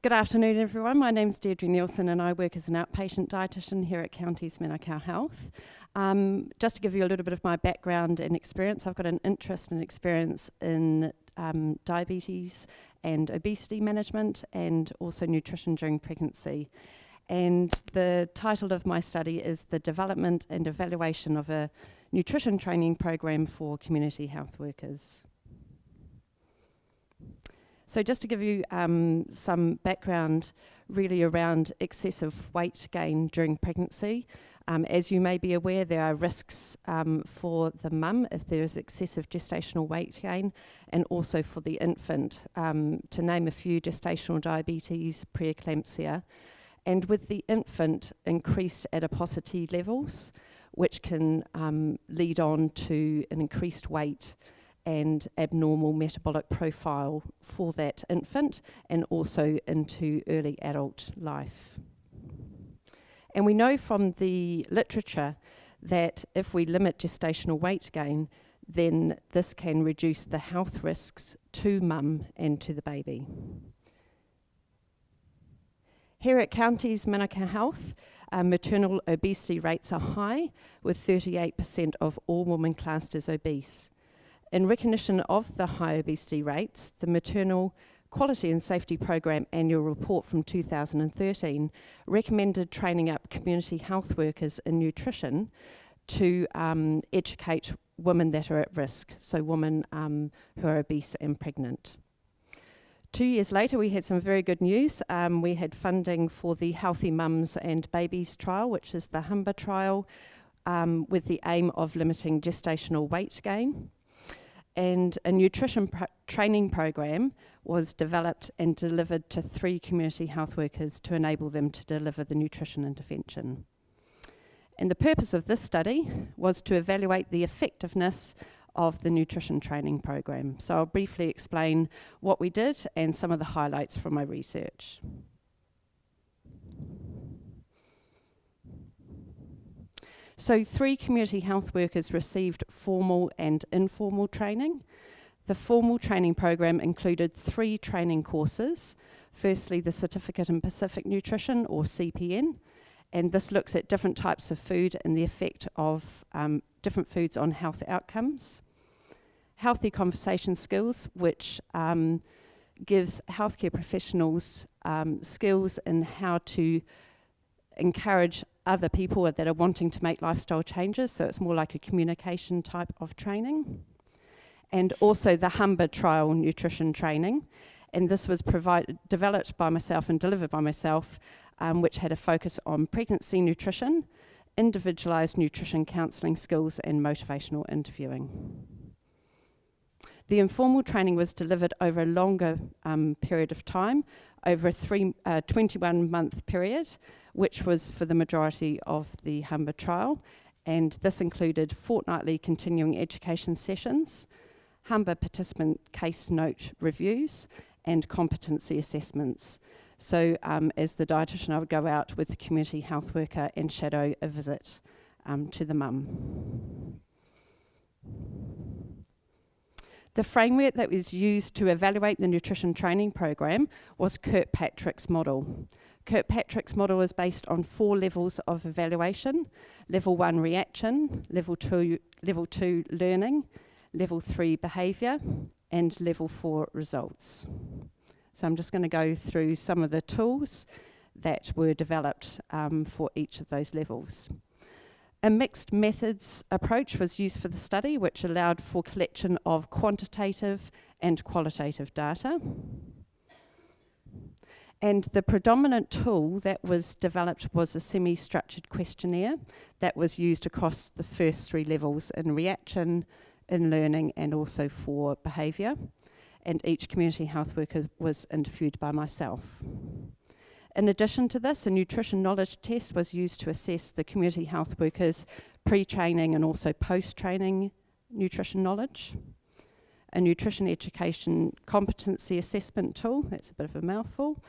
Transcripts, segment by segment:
Good afternoon, everyone. My name's Deirdre Nielson and I work as an outpatient dietitian here at Counties Manukau Health. Just to give you a little bit of my background and experience, I've got an interest and experience in diabetes and obesity management and also nutrition during pregnancy. And the title of my study is The Development and Evaluation of a Nutrition Training Program for Community Health Workers. So just to give you some background really around excessive weight gain during pregnancy, as you may be aware, there are risks for the mum if there is excessive gestational weight gain, and also for the infant, to name a few: gestational diabetes, preeclampsia, and with the infant, increased adiposity levels, which can lead on to an increased weight and abnormal metabolic profile for that infant, and also into early adult life. And we know from the literature that if we limit gestational weight gain, then this can reduce the health risks to mum and to the baby. Here at Counties Manukau Health, maternal obesity rates are high, with 38% of all women classed as obese. In recognition of the high obesity rates, the Maternal Quality and Safety Program annual report from 2013 recommended training up community health workers in nutrition to educate women that are at risk, so women who are obese and pregnant. 2 years later, we had some very good news. We had funding for the Healthy Mums and Babies trial, which is the HUMBA trial, with the aim of limiting gestational weight gain. And a nutrition training program was developed and delivered to 3 community health workers to enable them to deliver the nutrition intervention. And the purpose of this study was to evaluate the effectiveness of the nutrition training program. So I'll briefly explain what we did and some of the highlights from my research. So 3 community health workers received formal and informal training. The formal training program included 3 training courses. Firstly, the Certificate in Pacific Nutrition, or CPN, and this looks at different types of food and the effect of different foods on health outcomes. Healthy Conversation Skills, which gives healthcare professionals skills in how to encourage other people that are wanting to make lifestyle changes, so it's more like a communication type of training. And also the HUMBA trial nutrition training, and this was developed by myself and delivered by myself, which had a focus on pregnancy nutrition, individualised nutrition counselling skills, and motivational interviewing. The informal training was delivered over a longer period of time, over a 21-month period, which was for the majority of the HUMBA trial, and this included fortnightly continuing education sessions, HUMBA participant case note reviews, and competency assessments. So as the dietitian, I would go out with the community health worker and shadow a visit to the mum. The framework that was used to evaluate the nutrition training program was Kirkpatrick's model. Kirkpatrick's model is based on 4 levels of evaluation: level 1 reaction, level 2 learning, level 3 behaviour, and level 4 results. So I'm just going to go through some of the tools that were developed for each of those levels. A mixed methods approach was used for the study, which allowed for collection of quantitative and qualitative data. And the predominant tool that was developed was a semi-structured questionnaire that was used across the first 3 levels: in reaction, in learning, and also for behaviour. And each community health worker was interviewed by myself. In addition to this, a nutrition knowledge test was used to assess the community health workers' pre-training and also post-training nutrition knowledge. A nutrition education competency assessment tool, that's a bit of a mouthful,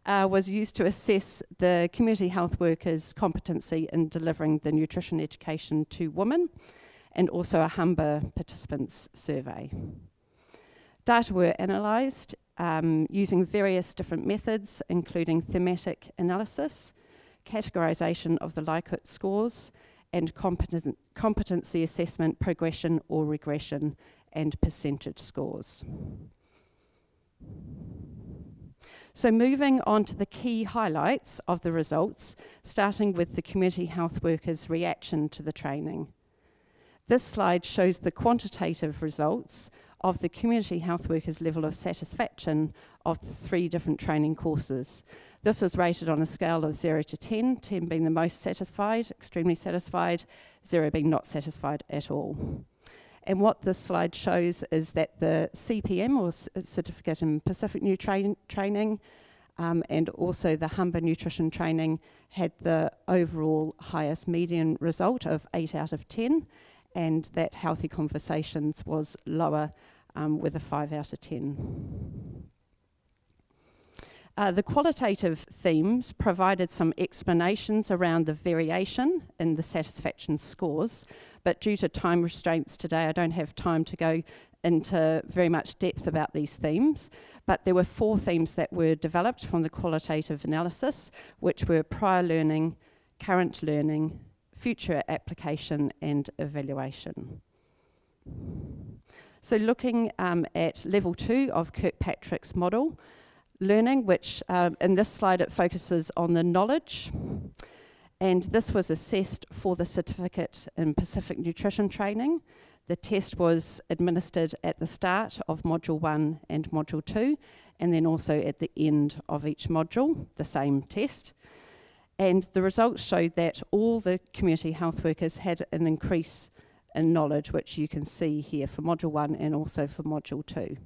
was used to assess the community health workers' competency in delivering the nutrition education to women, and also a HUMBA participants survey. Data were analysed using various different methods, including thematic analysis, categorisation of the Likert scores, and competency assessment, progression or regression, and percentage scores. So moving on to the key highlights of the results, starting with the community health workers' reaction to the training. This slide shows the quantitative results of the community health workers' level of satisfaction of the 3 different training courses. This was rated on a scale of 0 to 10, 10 being the most satisfied, extremely satisfied, 0 being not satisfied at all. And what this slide shows is that the CPM, or Certificate in Pacific Training, and also the Humber Nutrition Training had the overall highest median result of 8 out of 10, and that Healthy Conversations was lower with a 5 out of 10. The qualitative themes provided some explanations around the variation in the satisfaction scores, but due to time restraints today, I don't have time to go into very much depth about these themes, but there were 4 themes that were developed from the qualitative analysis, which were prior learning, current learning, future application, and evaluation. So looking at level 2 of Kirkpatrick's model, learning, which in this slide it focuses on the knowledge, and this was assessed for the Certificate in Pacific Nutrition Training. The test was administered at the start of Module 1 and Module 2, and then also at the end of each module, the same test. And the results showed that all the community health workers had an increase in knowledge, which you can see here for Module 1 and also for Module 2.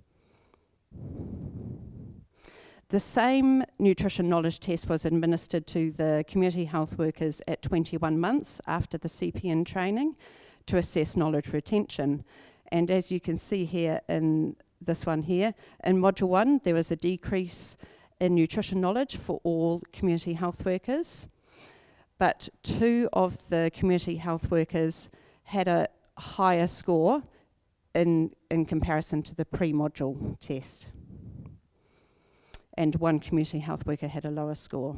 The same nutrition knowledge test was administered to the community health workers at 21 months after the CPN training to assess knowledge retention. And as you can see here in this one here, in Module 1 there was a decrease in nutrition knowledge for all community health workers, but 2 of the community health workers had a higher score in comparison to the pre-module test, and 1 community health worker had a lower score.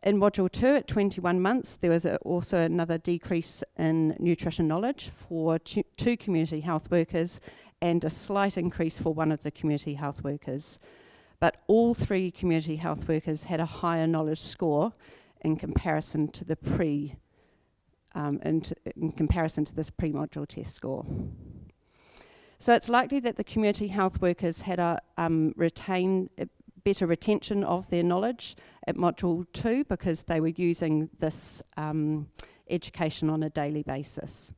In Module 2 at 21 months, there was also another decrease in nutrition knowledge for 2 community health workers and a slight increase for 1 of the community health workers. But all 3 community health workers had a higher knowledge score in comparison to the in comparison to this pre-module test score. So it's likely that the community health workers had a better retention of their knowledge at Module 2 because they were using this education on a daily basis.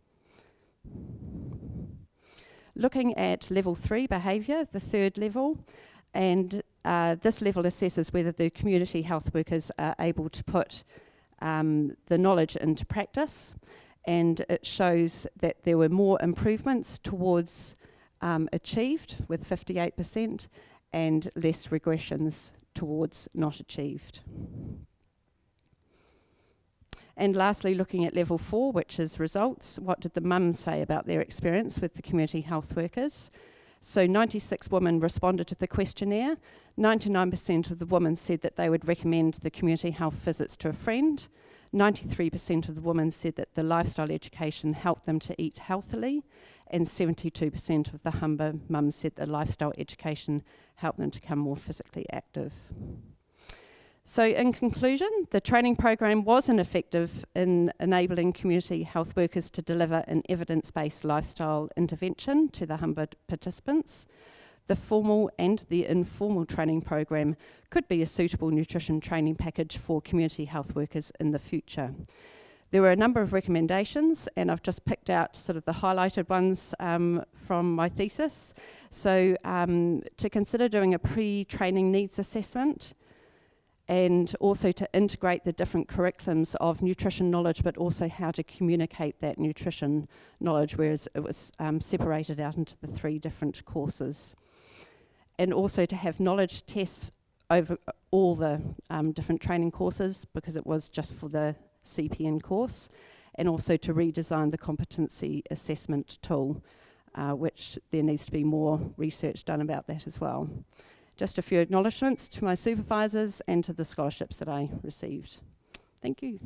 Looking at level 3 behaviour, the 3rd level, and this level assesses whether the community health workers are able to put the knowledge into practice, and it shows that there were more improvements towards achieved with 58% and less regressions towards not achieved. And lastly, looking at level 4, which is results, what did the mums say about their experience with the community health workers? So 96 women responded to the questionnaire. 99% of the women said that they would recommend the community health visits to a friend. 93% of the women said that the lifestyle education helped them to eat healthily, and 72% of the Humber mums said the lifestyle education helped them to become more physically active. So in conclusion, the training program wasn't effective in enabling community health workers to deliver an evidence-based lifestyle intervention to the Humber participants. The formal and the informal training program could be a suitable nutrition training package for community health workers in the future. There were a number of recommendations, and I've just picked out sort of the highlighted ones from my thesis. So to consider doing a pre-training needs assessment, and also to integrate the different curriculums of nutrition knowledge, but also how to communicate that nutrition knowledge, whereas it was separated out into the 3 different courses. And also to have knowledge tests over all the different training courses, because it was just for the CPN course, and also to redesign the competency assessment tool which there needs to be more research done about that as well. Just a few acknowledgements to my supervisors and to the scholarships that I received. Thank you.